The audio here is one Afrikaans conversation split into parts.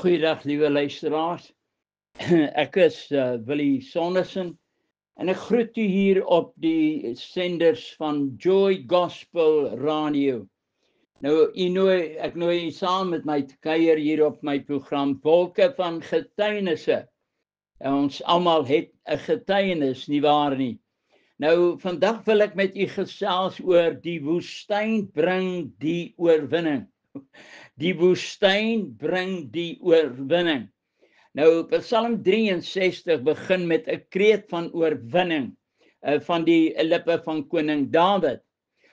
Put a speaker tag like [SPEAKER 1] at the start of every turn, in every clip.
[SPEAKER 1] Goeiedag, liewe luisteraars. Ek is Willie Sondersen en ek groet u hier op die senders van Joy Gospel Radio. Nou, ek nooi u saam met my te kuier hier op my program Wolke van Getuienisse. En ons almal het 'n getuienis, nie waar nie? Nou, vandag wil ek met u gesels oor die woestyn bring die oorwinning. Die woestyn bring die oorwinning. Nou, Psalm 63 begin met 'n kreet van oorwinning van die lippe van koning Dawid.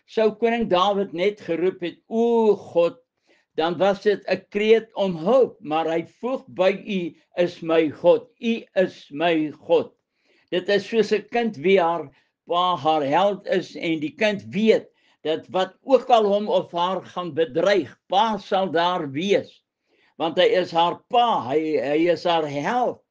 [SPEAKER 1] Sou koning Dawid net geroep het, o God, dan was dit 'n kreet om hulp, maar hy voeg by, u is my God, u is my God. Dit is soos 'n kind wie haar pa haar held is en die kind weet dat wat ook al hom of haar gaan bedreig, pa sal daar wees, want hy is haar pa, hy is haar held.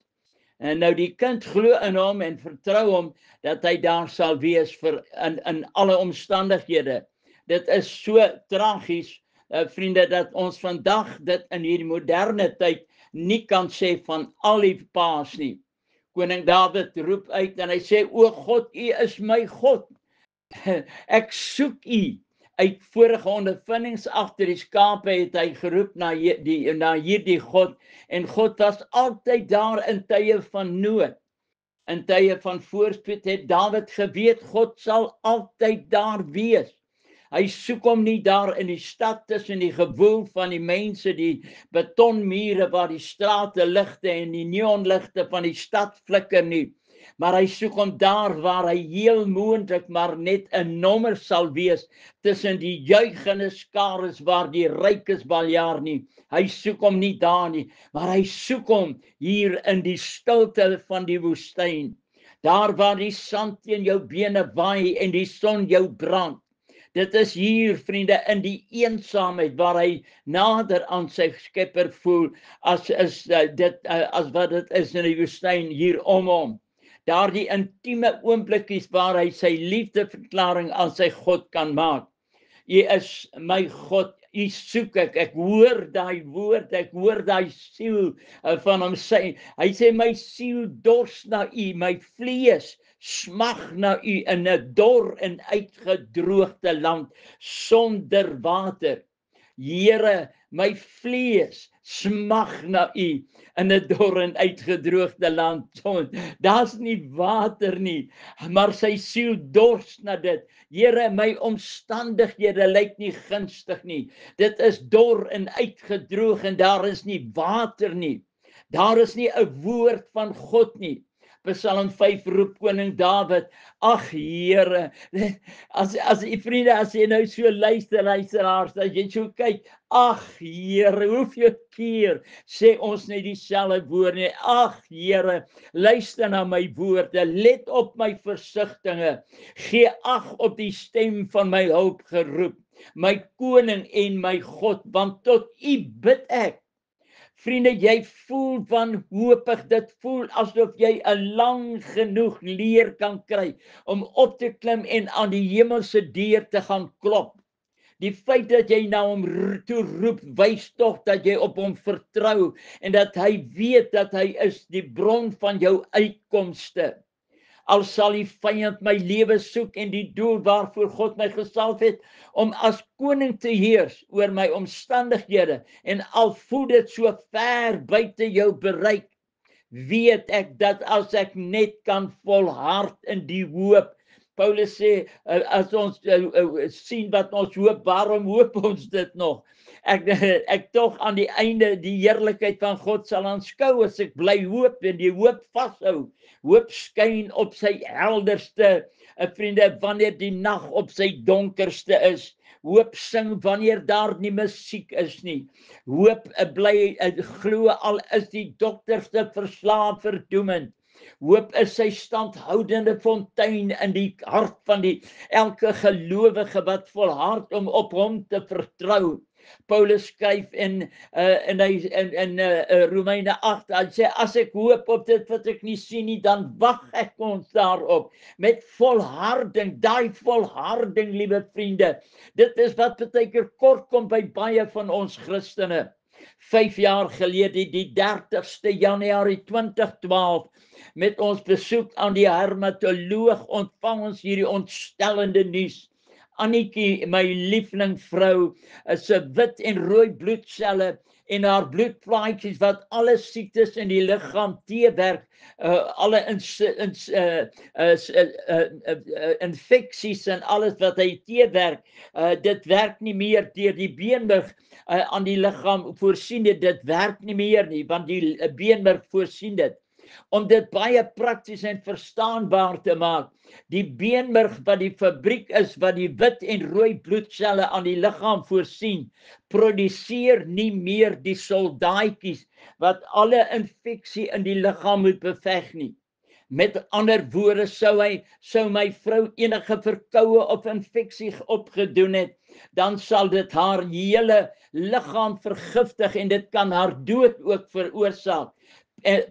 [SPEAKER 1] En nou die kind glo in hom en vertrou hom dat hy daar sal wees vir in alle omstandighede. Dit is so tragies, vriende, dat ons vandag dit in hierdie moderne tyd nie kan sê van al die paas nie. Koning Dawid roep uit en hy sê, o God, u is my God. Ek soek u. Uit vorige ondervindings agter die skape het hy geroep na hierdie God, en God was altyd daar in tye van nood. In tye van voorspoed het Dawid geweet, God sal altyd daar wees. Hy soek hom nie daar in die stad tussen die gewoel van die mense, die betonmure waar die strate ligte en die neonligte van die stad flikker nie. Maar hy soek hom daar waar hy heel moontlik maar net 'n nommer sal wees tussen die juigende skares waar die rykes baljaar nie. Hy soek hom nie daar nie, maar hy soek hom hier in die stilte van die woestyn. Daar waar die sand teen jou bene waai en die son jou brand. Dit is hier, vriende, in die eensaamheid waar hy nader aan sy Skepper voel as wat dit is in die woestyn hier om hom. Daar die intieme oomblikkies waar hy sy liefdeverklaring aan sy God kan maak. U is my God, u soek ek hoor daai woord, ek hoor daai siel van hom sê. Hy sê, my siel dors na u, my vlees smag na u in 'n dor en uitgedroogde land sonder water. Here, my vlees smag na u in 'n dor en uitgedroogde land. Daar's nie water nie, maar sy siel dors na dit. Here, my omstandighede lyk nie gunstig nie. Dit is dor en uitgedroog en daar is nie water nie. Daar is nie 'n woord van God nie. Psalm 5 roep koning Dawid, ag Here, as vriende, as jy nou so luisteraars, as jy so kyk, ag Here, hoeveel keer sê ons net dieselfde woorde, ag Here, luister na my woorde, let op my versigtinge, gee ag op die stem van my hulp geroep, my koning en my God, want tot u bid ek. Vriende, jy voel wanhoopig, dit voel asof jy 'n lang genoeg leer kan kry om op te klim en aan die hemelse deur te gaan klop. Die feit dat jy na hom toe roep, wys tog dat jy op hom vertrou en dat hy weet dat hy is die bron van jou uitkomste. Al sal die vyand my lewe soek en die doel waarvoor God my gesalf het, om as koning te heers oor my omstandighede, en al voel dit so ver buite jou bereik, weet ek dat as ek net kan volhard in die hoop. Paulus sê, as ons sien wat ons hoop, waarom hoop ons dit nog? Ek tog aan die einde die heerlikheid van God sal aanskou as ek bly hoop en die hoop vashou. Hoop skyn op sy helderste, vriende, wanneer die nag op sy donkerste is. Hoop sing wanneer daar nie musiek is nie. Hoop bly glo al is die dokterste verslae verdoemend. Hoop is sy standhoudende fontein in die hart van elke gelowige wat volhard om op hom te vertrou. Paulus skryf in Romeine 8, hy sê, as ek hoop op dit wat ek nie sien nie, dan wag ek ons daarop, met volharding, daai volharding, liewe vriende, dit is wat baie keer kort kom by baie van ons Christene. 5 jaar gelede, die 30ste Januarie 2012, met ons besoek aan die hermatoloog, ontvang ons hierdie ontstellende nuus. Annetjie, my liefling vrou, is 'n wit en rooi bloedselle en haar bloedplaatjies wat alle siektes in die liggaam teewerk, alle infeksies en alles wat hy teewerk, dit werk nie meer deur die beenmerg aan die liggaam voorsien dit werk nie meer nie, want die beenmerg voorsien dit. Om dit baie prakties en verstaanbaar te maak, die beenmerg wat die fabriek is, wat die wit en rooi bloedselle aan die liggaam voorsien, produseer nie meer die soldaatjies wat alle infeksie in die liggaam moet beveg nie. Met ander woorde, sou my vrou enige verkoue of infeksie opgedoen het, dan sal dit haar hele liggaam vergiftig en dit kan haar dood ook veroorsaak.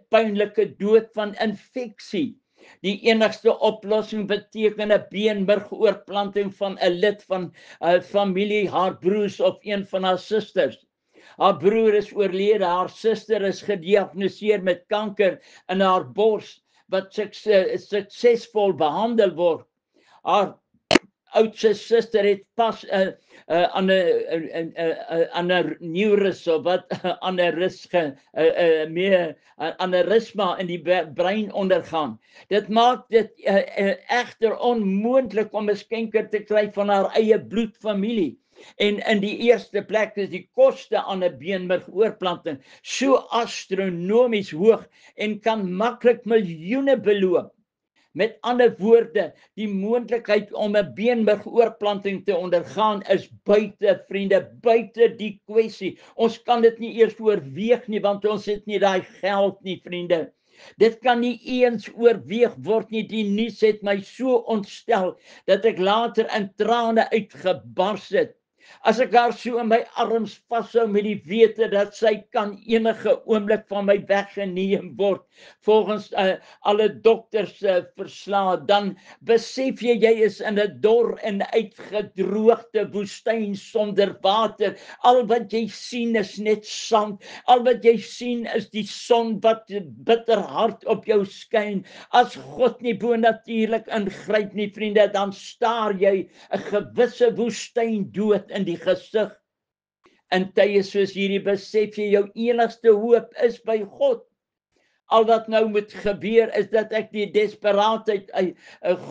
[SPEAKER 1] Pynlike dood van infeksie. Die enigste oplossing beteken 'n beenmergoorplanting van 'n lid van 'n familie, haar broers of een van haar susters. Haar broer is oorlede, haar suster is gediagnoseer met kanker in haar bors wat suksesvol behandel word. Haar oudste suster het pas aan 'n neurus of wat aneurysma in die brein ondergaan. Dit maak dit egter onmoontlik om 'n skenker te kry van haar eie bloedfamilie. En in die eerste plek is die koste aan 'n beenmergoorplanting so astronomies hoog en kan maklik miljoene beloop. Met ander woorde, die moontlikheid om 'n beenmergoorplanting te ondergaan is buite, vriende, buite die kwessie. Ons kan dit nie eers oorweeg nie, want ons het nie daai geld nie, vriende. Dit kan nie eens oorweeg word nie. Die nuus het my so ontstel dat ek later in trane uitgebars het. As ek haar so in my arms vashou met die wete dat sy kan enige oomblik van my weggeneem word, volgens alle dokters verslae, dan besef jy is in 'n dor en uitgedroogde woestyn sonder water. Al wat jy sien is net sand. Al wat jy sien is die son wat bitter hard op jou skyn. As God nie bonatuurlik ingryp nie, vriende, dan staar jy 'n gewisse woestyn dood in die gesig. In tye soos hierdie besef jy jou enigste hoop is by God. Al wat nou moet gebeur is dat ek die desperaatheid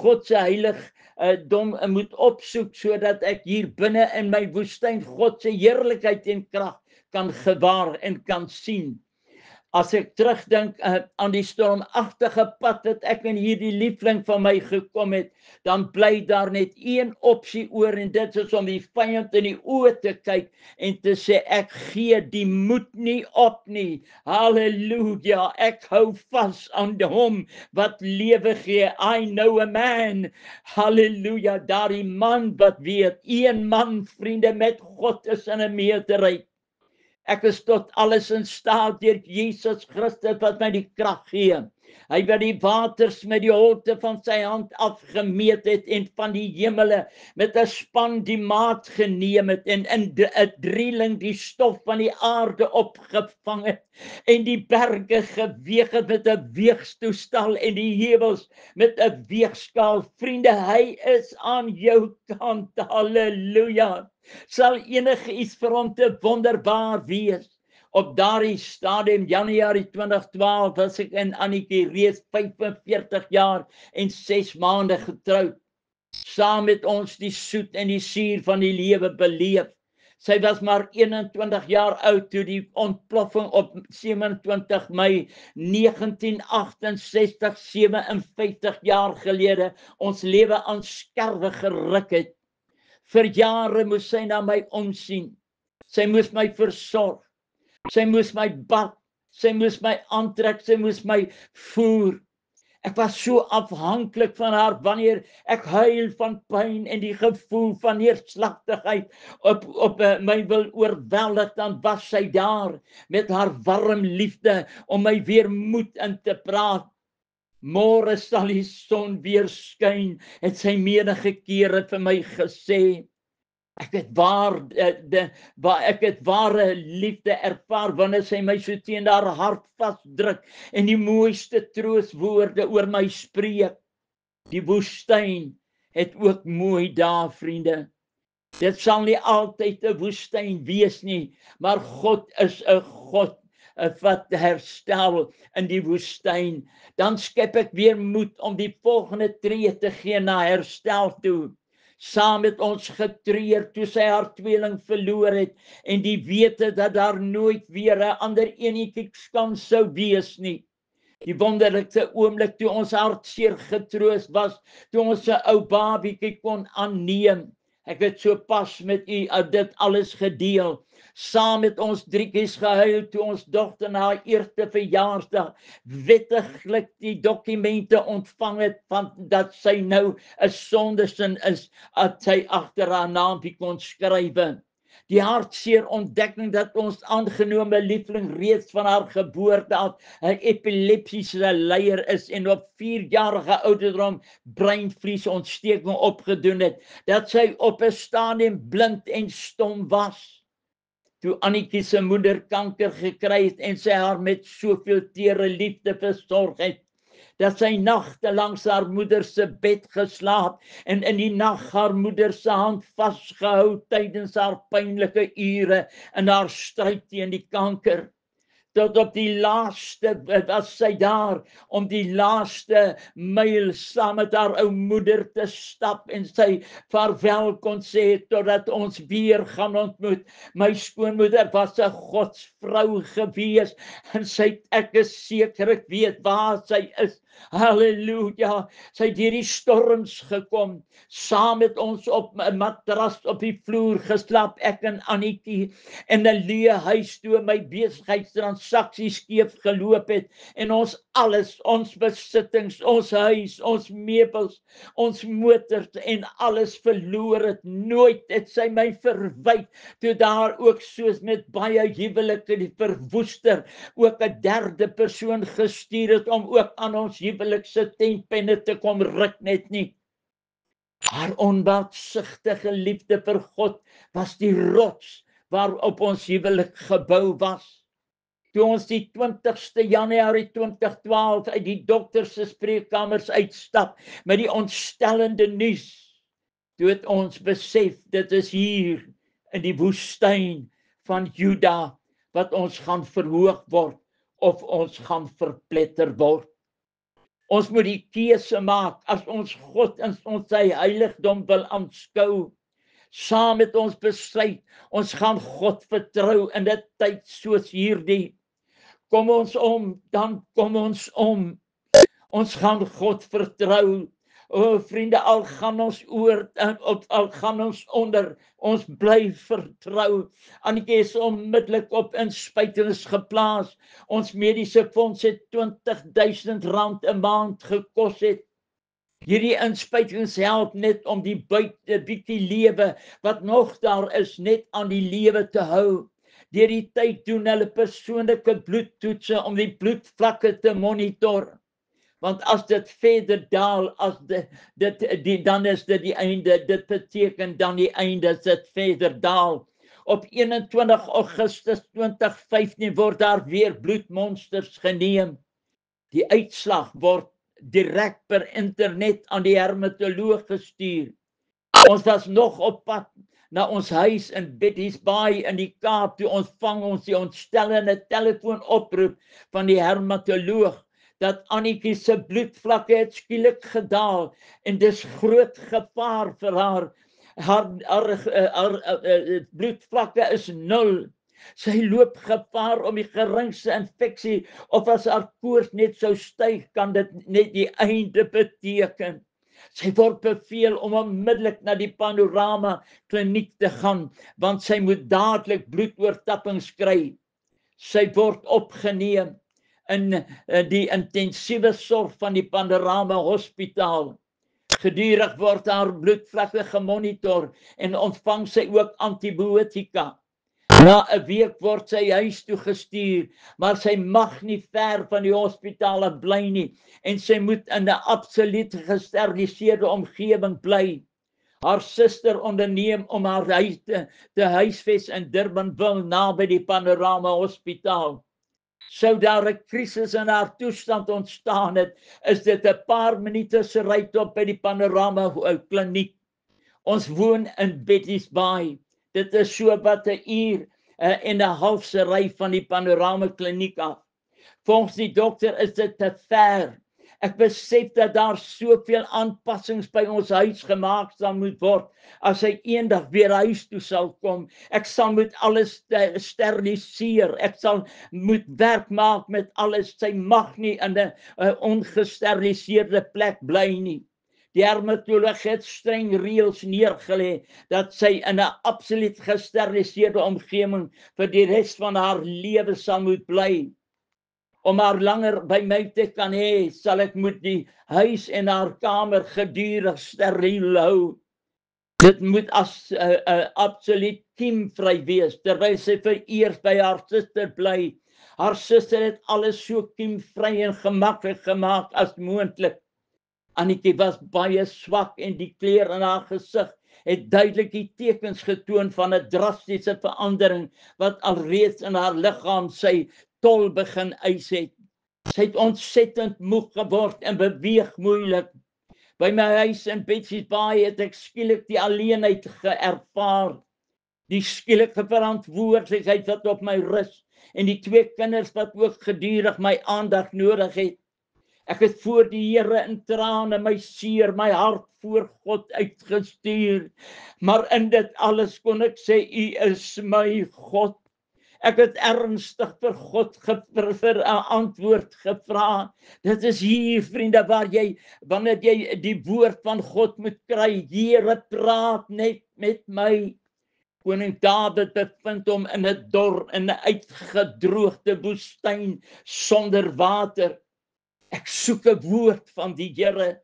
[SPEAKER 1] God se heiligdom moet opsoek, sodat ek hier binne in my woestyn God se heerlikheid en krag kan gewaar en kan sien. As ek terugdink aan die stormagtige pad wat ek in hierdie liefling van my gekom het, dan bly daar net een opsie oor en dit is om die vyand in die oë te kyk en te sê ek gee die moed nie op nie. Halleluja, ek hou vas aan hom wat lewe gee. I know a man. Halleluja, daardie man wat weet, een man, vriende, met God is in 'n meerderheid. Ek is tot alles in staat deur Jesus Christus wat my die krag gee. Hy wat die waters met die holte van sy hand afgemeet het en van die hemele met 'n span die maat geneem het en in 'n drieling die stof van die aarde opgevang het en die berge geweeg het met 'n weegstoestel en die heuwels met 'n weegskaal. Vriende, hy is aan jou kant. Halleluja. Sal enige iets vir hom te wonderbaar wees. Op daardie stadium, Januarie 2012, was ek en Annetjie reeds 45 jaar en 6 maande getroud. Saam met ons die soet en die suur van die lewe beleef. Sy was maar 21 jaar oud toe die ontploffing op 27 Mei 1968, 57 jaar gelede, ons lewe aan skerwe geruk het. Vir jare moes sy na my omsien. Sy moes my versorg. Sy moes my bak. Sy moes my aantrek. Sy moes my voer. Ek was so afhanklik van haar wanneer ek huil van pyn en die gevoel van neerslagtigheid op my wil oorweldig, dan was sy daar met haar warm liefde om my weer moed in te praat. Môre sal die son weer skyn, het sy menige kere vir my gesê. Ek het ware liefde ervaar wanneer sy my so teen haar hart vasdruk en die mooiste troostwoorde oor my spreek. Die woestyn het ook mooi dae, vriende. Dit sal nie altyd 'n woestyn wees nie, maar God is 'n God wat herstel in die woestyn. Dan skep ek weer moed om die volgende tree te gee na herstel toe. Saam met ons getreur toe sy haar tweeling verloor het en die wete dat daar nooit weer 'n ander enetjie kan sou wees nie. Die wonderlikste oomblik toe ons hartseer getroos was, toe ons 'n ou babietjie kon aanneem. Ek het so pas met u dit alles gedeel. Saam met ons drietjies gehuil toe ons dogter na haar eerste verjaarsdag wettiglik die dokumente ontvang het van dat sy nou 'n sondersin is, dat sy agter haar naampie kon skryf. Die hartseer ontdekking dat ons aangenome liefling reeds van haar geboorte af 'n epileptiese leier is en op 4-jarige ouderdom breinvliesontsteking opgedoen het, dat sy op 'n stadium blind en stom was. Toe Annetjie se moeder kanker gekry het en sy haar met soveel tere liefde versorg het, dat sy nagte langs haar moeder se bed geslaap en in die nag haar moeder se hand vasgehou tydens haar pynlike ure in haar stryd teen die kanker. Tot op die laaste was sy daar om die laaste myl saam met haar ou moeder te stap en sy vaarwel kon sê totdat ons weer gaan ontmoet. My skoonmoeder was 'n godsvrou gewees en ek is seker, ek weet waar sy is. Halleluja, sy het deur die storms gekom, saam met ons op 'n matras op die vloer geslaap, ek en Annetjie, in 'n leë huis toe my besigheidstransaksies skeef geloop het en ons alles, ons besittings, ons huis, ons meubels, ons motors en alles verloor het. Nooit het sy my verwyd toe daar ook soos met baie huwelike die verwoester ook 'n derde persoon gestuur het om ook aan ons huwelikse tentpenne te kom ruk net nie. Haar onbaatsigtige liefde vir God was die rots waarop ons huwelik gebou was. Toe ons die 20ste Januarie 2012 uit die dokter se spreekkamers uitstap met die ontstellende nuus, toe het ons besef dit is hier in die woestyn van Juda wat ons gaan verhoog word of ons gaan verpletter word. Ons moet die keuse maak as ons God in ons sy heiligdom wil aanskou. Saam met ons besluit, ons gaan God vertrou in 'n tyd soos hierdie. Kom ons om, dan kom ons om. Ons gaan God vertrou. O vriende, al gaan ons oor, al gaan ons onder, ons bly vertrou. Annetjie is onmiddellik op inspuitings geplaas. Ons mediese fonds het R20.000 'n maand gekos het. Hierdie inspuitings help net om die bietjie lewe wat nog daar is, net aan die lewe te hou. Deur die tyd doen hulle persoonlike bloedtoetse om die bloedvlakke te monitor. Want as dit verder daal, dan is dit die einde. Dit beteken dan die einde as dit verder daal. Op 21 Augustus 2015 word daar weer bloedmonsters geneem. Die uitslag word direk per internet aan die hermatoloog gestuur. Ons was nog op pad na ons huis in Betty's Bay in die Kaap, toe ontvang ons die ontstellende telefoonoproep van die hermatoloog dat Annetjie se bloedvlakke het skielik gedaal en dis groot gevaar vir haar. Haar bloedvlakke is 0. Sy loop gevaar om die geringste infeksie of as haar koors net sou styg, kan dit net die einde beteken. Sy word beveel om onmiddellik na die Panorama kliniek te gaan, want sy moet dadelik bloedoortappings kry. Sy word opgeneem in die intensiewe sorg van die Panorama Hospitaal. Gedurig word haar bloedvlakke gemonitor en ontvang sy ook antibiotika. Na 'n week word sy huis toe gestuur, maar sy mag nie ver van die hospitale bly nie en sy moet in 'n absoluut gesteriliseerde omgewing bly. Haar suster onderneem om haar huis te huisves in Durbanville naby die Panorama Hospitaal. Sou daar 'n krisis in haar toestand ontstaan het, is dit 'n paar minute se rytop by die Panorama kliniek. Ons woon in Betty's Bay. Dit is so wat 'n uur en 'n half se ry van die Panorama kliniek af. Volgens die dokter is dit te ver. Ek besef dat daar soveel aanpassings by ons huis gemaak sal moet word as hy eendag weer huis toe sal kom. Ek sal moet alles steriliseer. Ek sal moet werk maak met alles. Sy mag nie in 'n ongesteriliseerde plek bly nie. Die dermatoloog het streng reëls neergelê dat sy in 'n absoluut gesteriliseerde omgewing vir die res van haar lewe sal moet bly. Om haar langer by my te kan hê, sal ek moet die huis en haar kamer gedurig steriel hou. Dit moet as absoluut kiemvry wees, terwyl sy vereers by haar suster bly. Haar suster het alles so kiemvry en gemaklik gemaak as moontlik. Annetjie was baie swak en die kleur in haar gesig het duidelik die tekens getoon van 'n drastiese verandering wat alreeds in haar liggaam sy tol begin eis het. Sy het ontsettend moeg geword en beweeg moeilik. By my huis in Betsy's Bay het ek skielik die alleenheid geervaar. Die skielike verantwoordelikheid wat op my rus en die 2 kinders wat ook gedurig my aandag nodig het. Ek het voor die Here in trane my seer, my hart voor God uitgestuur. Maar in dit alles kon ek sê, U is my God. Ek het ernstig vir God vir 'n antwoord gevra. Dit is hier, vriende, waar wanneer jy die woord van God moet kry. Here, praat net met my. Koning Dawid bevind hom in 'n dor, in 'n uitgedroogde woestyn sonder water. Ek soek 'n woord van die Here.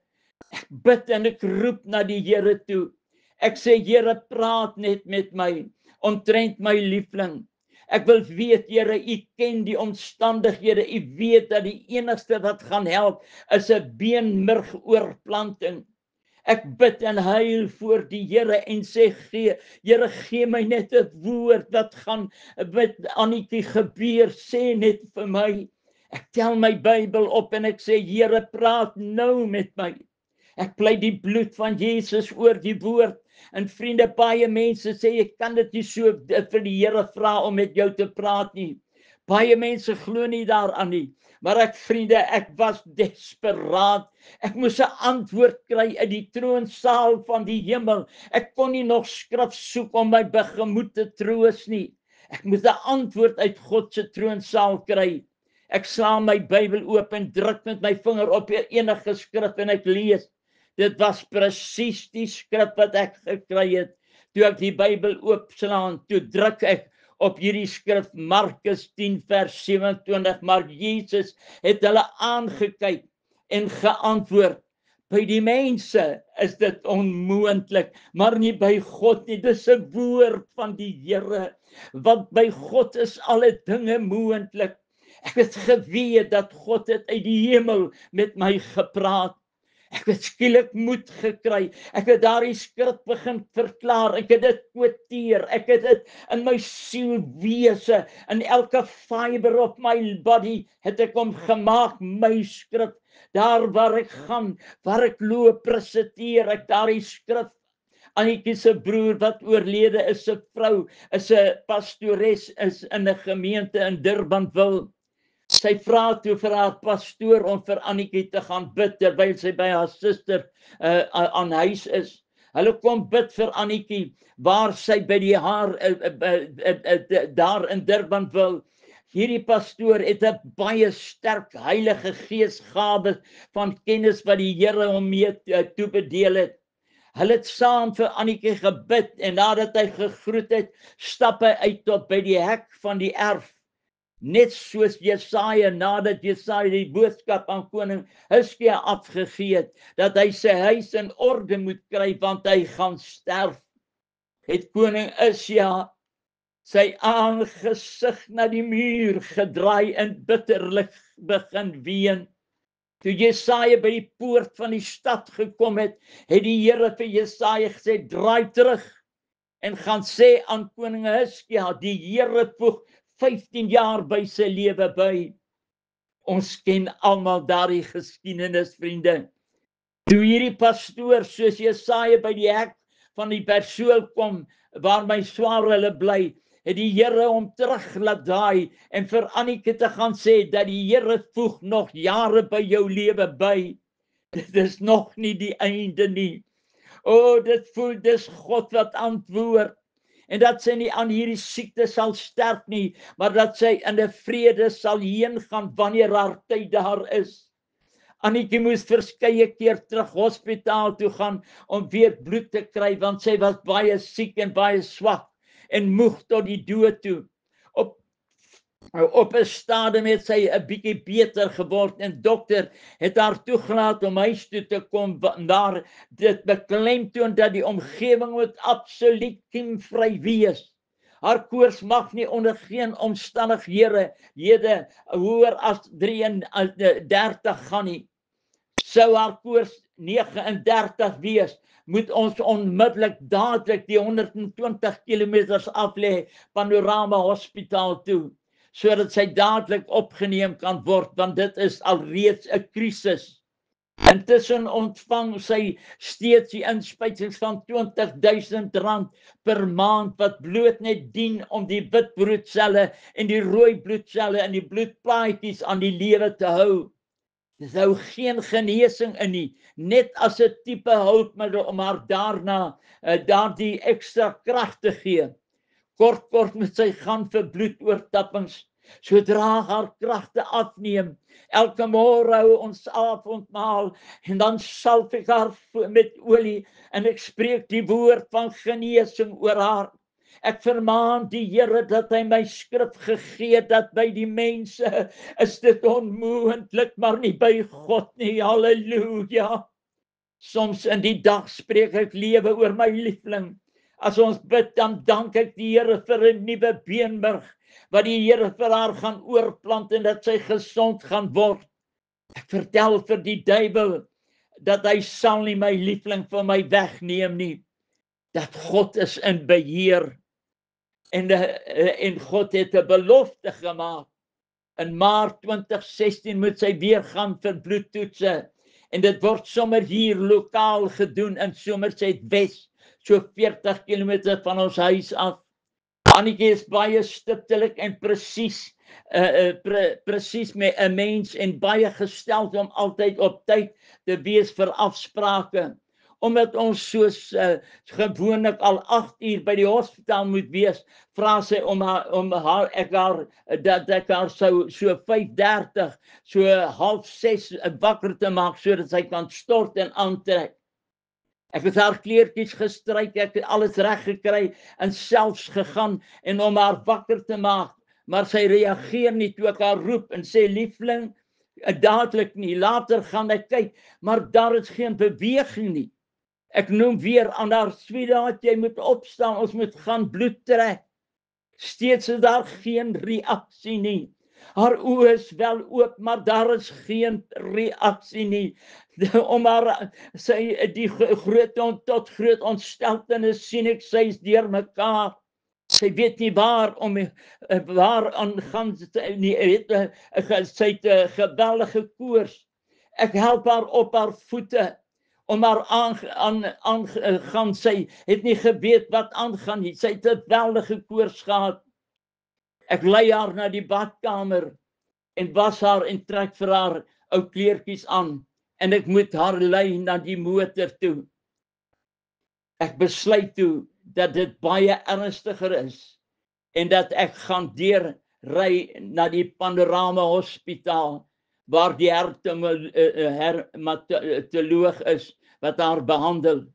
[SPEAKER 1] Ek bid en ek roep na die Here toe. Ek sê, Here, praat net met my omtrent my liefling. Ek wil weet, Here, U ken die omstandighede. U weet dat die enigste wat gaan help is 'n beenmurgoorplanting. Ek bid en huil voor die Here en sê, Here, gee my net 'n woord wat gaan met Annetjie gebeur. Sê net vir my. Ek tel my Bybel op en ek sê, Here, praat nou met my. Ek pleit die bloed van Jesus oor die woord. En vriende, baie mense sê, ek kan dit nie so vir die Here vra om met jou te praat nie. Baie mense glo nie daaraan nie. Maar vriende, ek was desperaat. Ek moes 'n antwoord kry uit die troonsaal van die hemel. Ek kon nie nog skrif soek om my gemoed te troos nie. Ek moes 'n antwoord uit God se troonsaal kry. Ek slaan my Bybel oop en druk met my vinger op enige skrif en ek lees. Dit was presies die skrif wat ek gekry het. Toe ek die Bybel oopslaan, toe druk ek op hierdie skrif Markus 10 vers 27, maar Jesus het hulle aangekyk en geantwoord, by die mense is dit onmoontlik, maar nie by God nie. Dis 'n woord van die Here, want by God is alle dinge moontlik. Ek het geweet dat God het uit die hemel met my gepraat. Ek het skielik moed gekry. Ek het daardie skrif begin verklaar. Ek het dit kwoteer. Ek het dit in my sielwese, in elke fiber of my body, het ek hom gemaak, my skrif. Daar waar ek gaan, waar ek loop, presenteer ek daardie skrif. Annetjie se broer wat oorlede is, 'n vrou, is 'n pastores, is in 'n gemeente in Durbanville. Sy vra toe vir haar pastoor om vir Annetjie te gaan bid terwyl sy by haar suster aan huis is. Hulle kom bid vir Annetjie waar sy by die haar daar in Durbanville. Hierdie pastoor het 'n baie sterk Heilige Gees gawe van kennis wat die Here hom mee toebedeel het. Hulle het saam vir Annetjie gebid en nadat hy gegroet het, stap hy uit tot by die hek van die erf. Net soos Jesaja, nadat Jesaja die boodskap aan koning Hizkia afgegee het, dat hy sy huis in orde moet kry, want hy gaan sterf, het koning Hizkia sy aangesig na die muur gedraai en bitterlik begin ween. Toe Jesaja by die poort van die stad gekom het die Here vir Jesaja gesê, draai terug en gaan sê aan koning Hizkia, die Here voeg 15 jaar by sy lewe by. Ons ken almal daardie geskiedenis, vriende. Toe hierdie pastoor soos Jesaja by die hek van die perseel kom, waar my swaar hulle bly, het die Here hom terug laat draai en vir Annike te gaan sê dat die Here voeg nog jare by jou lewe by. Dit is nog nie die einde nie. O, dit voel dis God wat antwoord. En dat sy nie aan hierdie siekte sal sterf nie, maar dat sy in 'n vrede sal heen gaan wanneer haar tyd daar is. Annetjie moes verskeie keer terug hospitaal toe gaan om weer bloed te kry, want sy was baie siek en baie swak en moeg tot die dood toe. Op 'n stadium het sy 'n bietjie beter geword en dokter het haar toegelaat om huis toe te kom, daar dit beklemtoon dat die omgewing moet absoluut kiemvry wees. Haar koors mag nie onder geen omstandighede hoër as 33 gaan nie. Sou haar koors 39 wees, moet ons onmiddellik dadelik die 120 kilometers af lê Panorama Hospitaal toe, sodat sy dadelik opgeneem kan word, want dit is alreeds 'n krisis. Intussen ontvang sy steeds die inspuitings van R20.000 per maand, wat bloot net dien om die wit bloedselle en die rooi bloedselle en die bloedplaatjies aan die lewe te hou. Dis nou geen genesing in nie, net as 'n tipe hulpmiddel om haar daarna daardie ekstra krag te gee. Kort moet sy gaan vir bloedoortappings. Sodra haar kragte afneem, elke môre hou ons avondmaal en dan salf ek haar met olie en ek spreek die woord van genesing oor haar. Ek vermaan die Here dat hy my skrif gegee het, dat by die mense is dit onmoontlik, maar nie by God nie. Halleluja. Soms in die dag spreek ek lewe oor my liefling. As ons bid, dan dank ek die Here vir 'n nuwe beenmerg, wat die Here vir haar gaan oorplant en dat sy gesond gaan word. Ek vertel vir die duiwel dat hy sal nie my liefling van my wegneem nie. Dat God is in beheer. En God het 'n belofte gemaak. In Maart 2016 moet sy weer gaan vir bloedtoetse. En dit word sommer hier lokaal gedoen in Somerset Wes, so 40 kilometer van ons huis af. Annetjie is baie stiptelik en presies met 'n mens en baie gesteld om altyd op tyd te wees vir afsprake. Omdat ons soos gewoonlik al 8 uur by die hospitaal moet wees, vra sy dat ek haar so 5:30, so 5:30 wakker te maak, sodat sy kan stort en aantrek. Ek het haar kleertjies gestryk, ek het alles reg gekry en selfs gegaan en om haar wakker te maak, maar sy reageer nie toe ek haar roep en sê, liefling, dadelik nie, later gaan ek kyk, maar daar is geen beweging nie. Ek noem weer aan haar, sweetheart, jy moet opstaan, ons moet gaan bloed trek. Steeds is daar geen reaksie nie. Haar oë is wel oop, maar daar is geen reaksie nie. Om haar, die tot groot ontsteltenis sien ek, sy is deur mekaar. Sy weet nie waar aan gaan nie, sy het 'n geweldige koors. Ek help haar op haar voete. Om haar aangaan, sy het nie geweet wat aangaan nie, sy het 'n geweldige koors gehad. Ek lei haar na die badkamer en was haar en trek vir haar ou kleertjies aan en ek moet haar lei na die motor toe. Ek besluit toe dat dit baie ernstiger is en dat ek gaan ry na die Panorama Hospitaal waar die hermatoloog is wat haar behandel.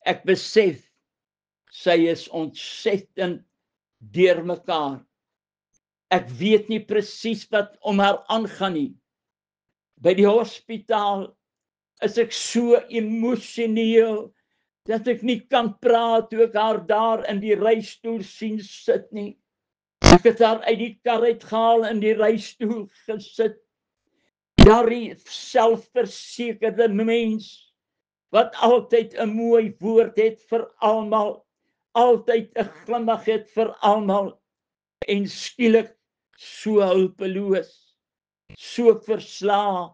[SPEAKER 1] Ek besef sy is ontsettend deur mekaar. Ek weet nie presies wat om haar aangaan nie. By die hospitaal is ek so emosioneel dat ek nie kan praat toe ek haar daar in die reistoel sien sit nie. Ek het haar uit die kar uitgehaal in die reistoel gesit. Daardie selfversekerde mens, wat altyd 'n mooi woord het vir almal, altyd 'n glimlag het vir almal, en skielik so hulpeloos, so verslae.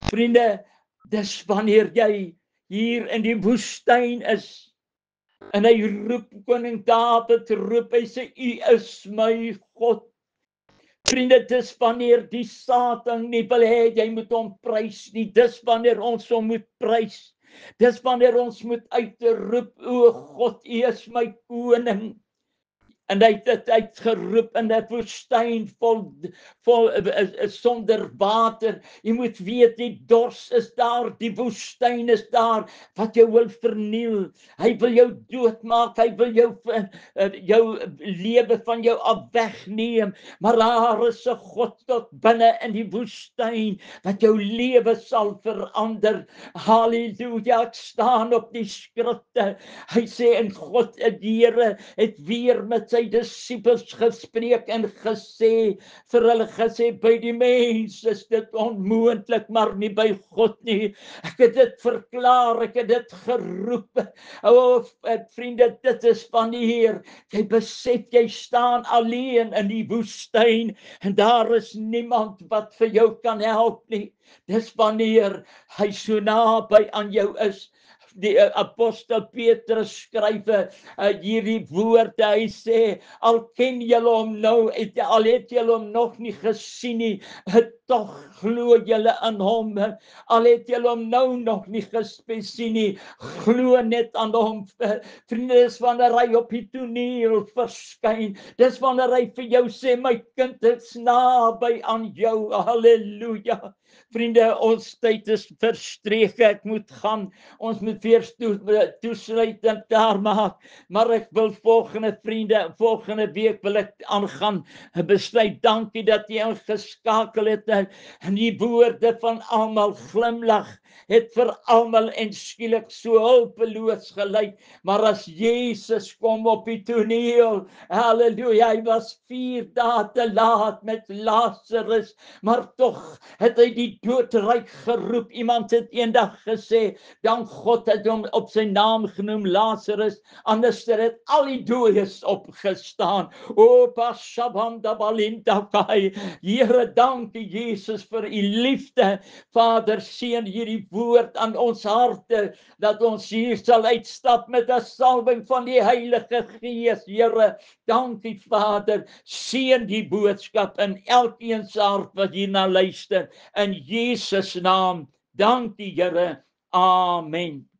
[SPEAKER 1] Vriende, dis wanneer jy hier in die woestyn is, en hy roep, koning Dawid roep, hy sê, U is my God. Vriende, dis wanneer die Satan nie wil hê jy moet hom prys nie, dis wanneer ons hom moet prys. Dis wanneer ons moet uitroep, o God, U is my koning. En hy het dit uitgeroep in 'n woestyn vol sonder water. Jy moet weet, die dors is daar, die woestyn is daar, wat jou wil verniel. Hy wil jou doodmaak, hy wil jou lewe van jou af wegneem. Maar daar is 'n God tot binne in die woestyn, wat jou lewe sal verander. Halleluja, ek staan op die skrifte. Hy sê, en God, die Here het weer met sy disippels gespreek en gesê, vir hulle gesê, by die mens is dit onmoontlik, maar nie by God nie. Ek het dit verklaar, ek het dit geroep. O, vriende, dit is wanneer jy besef, jy staan alleen in die woestyn, en daar is niemand wat vir jou kan help nie. Dis wanneer hy so naby aan jou is. Die apostel Petrus skryf hierdie woorde, hy sê, al ken julle hom nou, al het julle hom nog nie gesien nie, tog glo julle in hom. Al het julle hom nou nog nie gesien nie, glo net aan hom. Vriende, dis wanneer hy op die toneel verskyn, dis wanneer hy vir jou sê, my kind is naby aan jou. Halleluja. Vriende, ons tyd is verstreke, ek moet gaan, ons moet weer toesluitend daar maak, maar ek wil volgende week wil ek aangaan, besluit, dankie dat jy ingeskakel het, en die woorde van almal, glimlag, het vir almal en skielik so hulpeloos gelyk, maar as Jesus kom op die toneel, halleluja, hy was 4 dae te laat met Lazarus, maar tog het hy die doodryk geroep. Iemand het eendag gesê, dan God het hom op sy naam genoem, Lazarus, anders het al die dooies opgestaan. O, Pashabanda Balindakai, Here, dankie Jesus vir u liefde. Vader, seën hierdie woord aan ons harte, dat ons hier sal uitstap met 'n salwing van die Heilige Gees. Here, dankie Vader, seën die boodskap in elkeen se hart wat hierna luister. In Jesus naam, dankie Here. Amen.